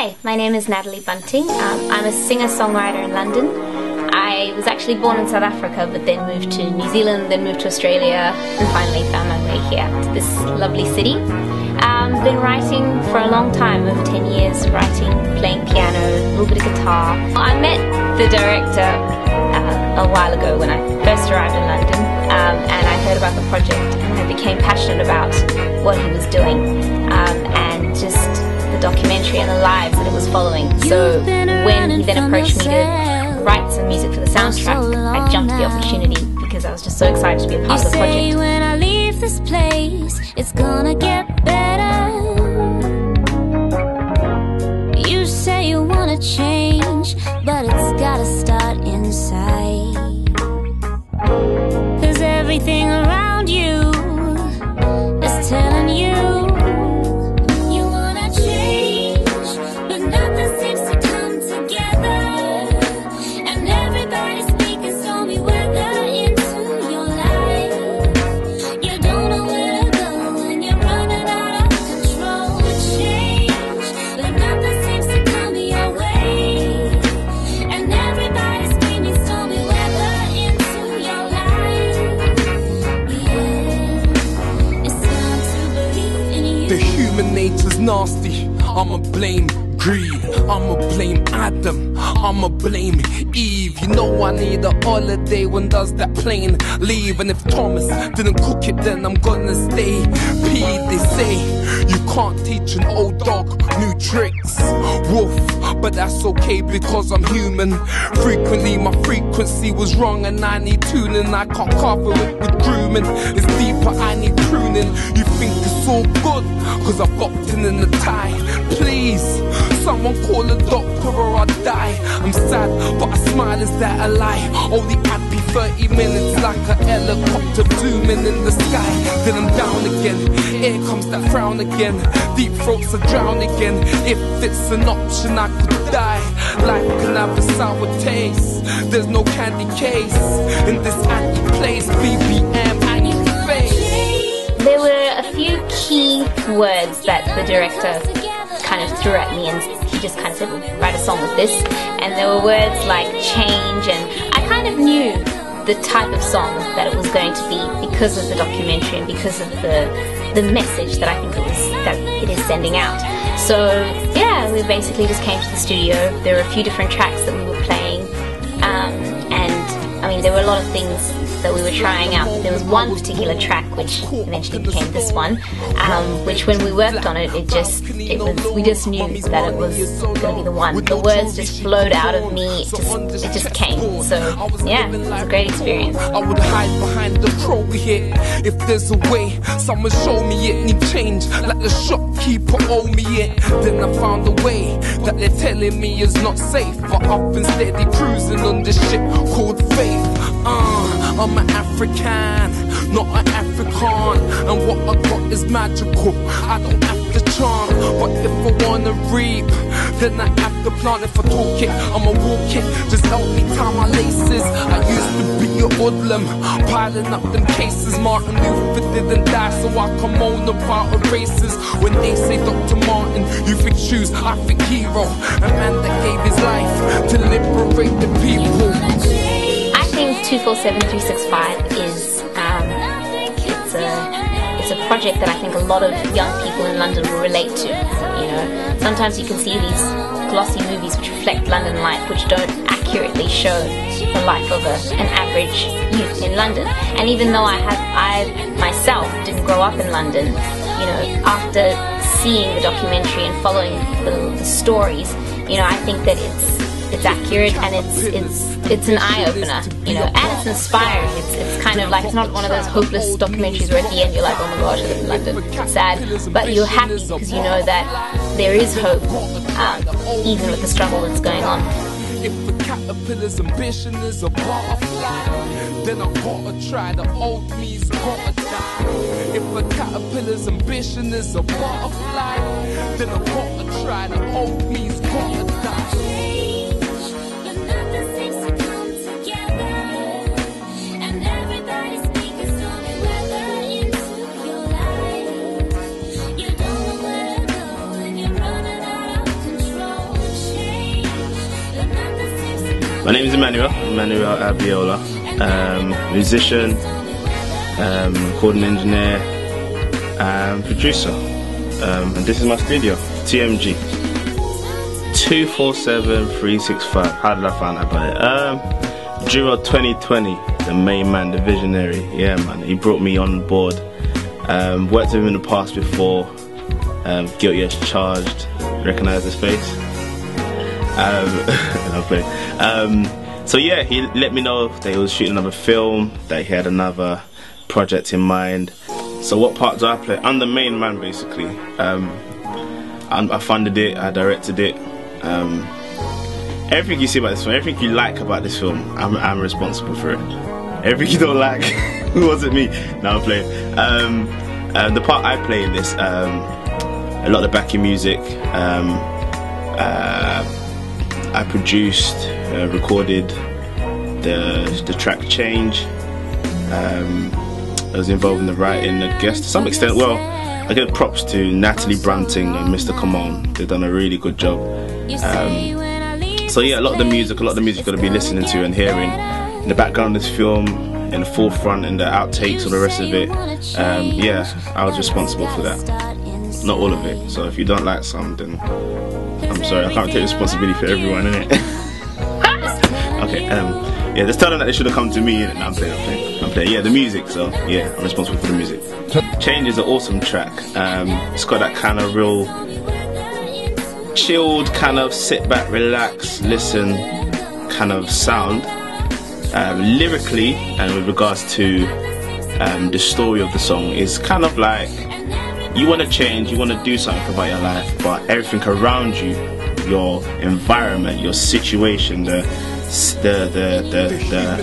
Hi, my name is Natalie Bunting. I'm a singer-songwriter in London. I was actually born in South Africa, but then moved to New Zealand, then moved to Australia, and finally found my way here to this lovely city. Been writing for a long time, over 10 years, writing, playing piano, a little bit of guitar. I met the director a while ago when I first arrived in London, and I heard about the project and I became passionate about what he was doing, and just the documentary and the lives that it was following. So when he then approached me to write some music for the soundtrack, I jumped at the opportunity because I was just so excited to be a part of the project. When I leave this place, it's gonna get better. You say you wanna change, but it's gotta start inside. 'Cause everything around you is telling you you wanna change, but nothing seems to come together. And everybody's speaking stormy weather into your life. You don't know where to go and you're running out of control. Change, but nothing seems to come your way. And everybody's screaming stormy weather into your life. Yeah, it's time to believe in you. The human nature's nasty. I'ma blame greed, I'ma blame Adam, I'ma blame Eve. You know I need a holiday, when does that plane leave? And if Thomas didn't cook it, then I'm gonna stay peed. They say you can't teach an old dog new tricks, woof, but that's okay because I'm human. Frequently my frequency was wrong and I need tuning. I can't cover it with grooming, it's deeper, I need pruning. You think it's all good cause I've got pin in the tie. Please, someone call a doctor or I'll die. I'm sad, but I smile, is that a lie? Only happy 30 minutes like a helicopter zooming in the sky. Then I'm down again, here comes that frown again. Deep throats are drown again. If it's an option I could die. Life can have a sour taste, there's no candy case in this anti place. BBM, anti-face. There were a few key words that the director kind of threw at me, and he just kind of said, "We'll write a song with this." And there were words like change, and I kind of knew the type of song that it was going to be because of the documentary and because of the message that I think it is sending out. So yeah, we basically just came to the studio. There were a few different tracks that we were playing, and I mean there were a lot of things that we were trying out. There was one particular track which eventually became this one, which when we worked on it, we just knew that it was going to be the one. The words just flowed out of me, it just came. So yeah, it was a great experience. I would hide behind the crow hit. If there's a way, someone show me it. Need change, like the shopkeeper owe me it. Then I found a way that they're telling me is not safe, but I've been steady cruising on this ship called faith. I'm an African, not an African, and what I got is magical. I don't have to chant, but if I wanna reap, then I have to plant. If I talk it, I'ma walk it. Just help me tie my laces. I used to be a hoodlum, piling up them cases. Martin Luther didn't die, so I come on about erasers. When they say Dr. Martin, you think shoes, I think hero. A man that gave his life to liberate the people. I think 247365 is it's a project that I think a lot of young people in London will relate to. You know, sometimes you can see these glossy movies which reflect London life, which don't accurately show the life of an average youth in London. And even though I myself didn't grow up in London, you know, after seeing the documentary and following the stories, you know, I think that it's accurate and it's an eye-opener, you know, and it's inspiring. It's kind of like, it's not one of those hopeless documentaries where at the end you're like, oh my gosh, I live in London, sad, but you're happy because you know that there is hope, even with the struggle that's going on. If a caterpillar's ambition is a butterfly, then I gotta try, the old me's gotta die. If a caterpillar's ambition is a butterfly, then I gotta try, the old me's gotta die. Control. My name is Emmanuel ABIOLA, musician, recording engineer, and producer. And this is my studio, TMG. 247365. How did I find out about it? Juro 2020, the main man, the visionary. Yeah, man, he brought me on board. Worked with him in the past before. Guilty as charged. Recognize his face? So yeah, he let me know that he was shooting another film, that he had another project in mind. So what part do I play? I'm the main man, basically. I funded it, I directed it. Everything you see about this film, everything you like about this film, I'm responsible for it. Everything you don't like, it wasn't me. No, I'm playing. The part I play in this, a lot of backing music. I produced, recorded the track Change. I was involved in the writing, I guess, to some extent. Well, I give props to Natalie Brunting and Mr. Common. They've done a really good job. So yeah, a lot of the music you're going to be listening to and hearing in the background of this film, in the forefront, and the outtakes, or the rest of it. Yeah, I was responsible for that. Not all of it. So if you don't like some, then I'm sorry, I can't take responsibility for everyone, innit? Okay, yeah, just tell them that they should have come to me, innit? No, I'm playing. Yeah, the music, so yeah, I'm responsible for the music. Change is an awesome track. It's got that kind of real chilled, kind of sit back, relax, listen kind of sound. Lyrically, and with regards to the story of the song, is kind of like you want to change, you want to do something about your life, but everything around you, your environment, your situation, the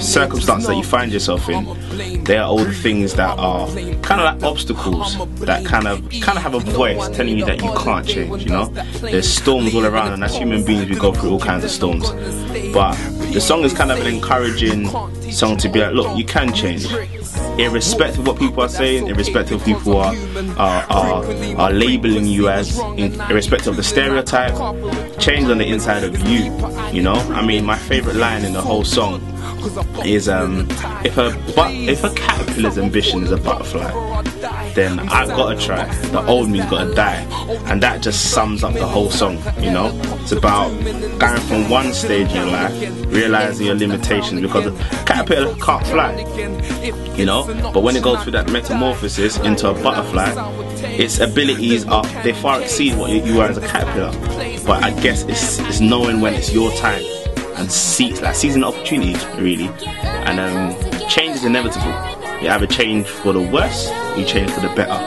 circumstance that you find yourself in, they are all the things that are kind of like obstacles that kind of have a voice telling you that you can't change, you know? There's storms all around, and as human beings we go through all kinds of storms. But the song is kind of an encouraging song to be like, look, you can change. Irrespective of what people are saying, irrespective of people are labeling you as, irrespective of the stereotype, change on the inside of you, you know? I mean, my favourite line in the whole song is if a caterpillar's ambition is a butterfly, then I've got to try, the old me's got to die. And that just sums up the whole song, you know? It's about going from one stage in your life, realising your limitations, because a caterpillar can't fly, you know? But when it goes through that metamorphosis into a butterfly, its abilities they far exceed what you are as a caterpillar. But I guess it's knowing when it's your time and seizing the opportunity, really. And change is inevitable. You either change for the worse, or you change for the better,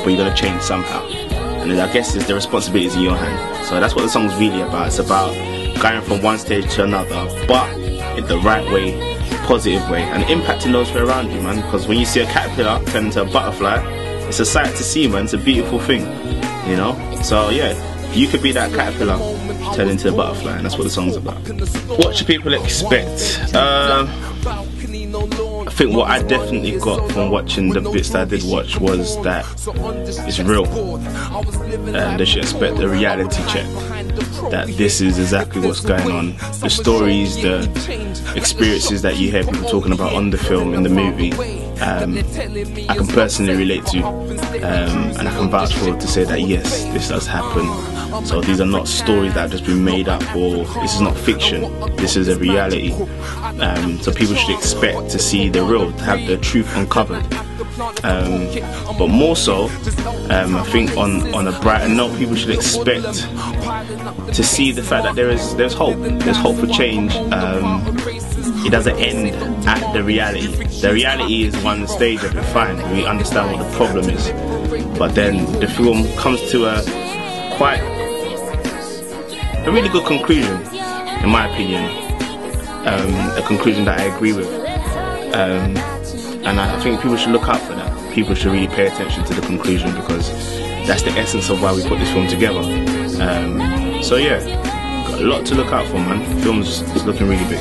but you gotta change somehow. And I guess the responsibility is in your hand. So that's what the song's really about. It's about going from one stage to another, but in the right way, positive way, and impacting those who are around you, man. Because when you see a caterpillar turn into a butterfly, it's a sight to see, man. It's a beautiful thing, you know? So yeah, you could be that caterpillar turn into a butterfly, and that's what the song's about. What should people expect? I think what I definitely got from watching the bits that I did watch was that it's real, and they should expect a reality check, that this is exactly what's going on. The stories, the experiences that you hear people talking about on the film, in the movie, I can personally relate to, and I can vouch for to say that yes, this does happen. So these are not stories that have just been made up, or this is not fiction, this is a reality. So people should expect to see the real, to have the truth uncovered. But more so, I think on a brighter note, people should expect to see the fact that there's hope. There's hope for change. It doesn't end at the reality. The reality is one stage of it, fine. We understand what the problem is, but then the film comes to a really good conclusion, in my opinion. A conclusion that I agree with. And I think people should look out for that. People should really pay attention to the conclusion, because that's the essence of why we put this film together. So yeah, got a lot to look out for, man. The film's looking really big.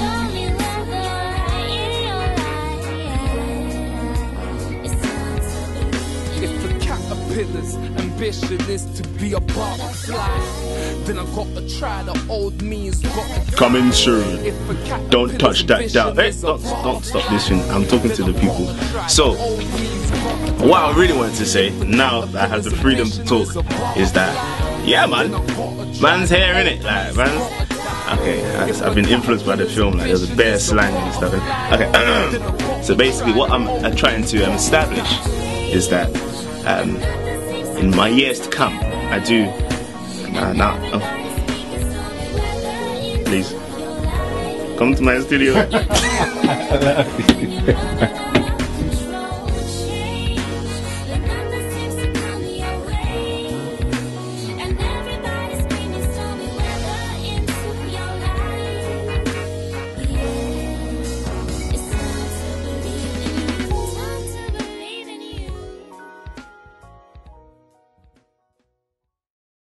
If the caterpillars and ambition is to be a butterfly. Then I gotta try the old me's got Coming soon. Don't touch that down. Hey, don't stop this thing. I'm talking to the people. So, what I really wanted to say, now that I have the freedom to talk, is that, yeah, man, man's here, innit? Like, man's, okay, I've been influenced by the film, like, there's a bare slang and stuff. Okay, so basically what I'm trying to establish is that, in my years to come, I do, please, come to my studio.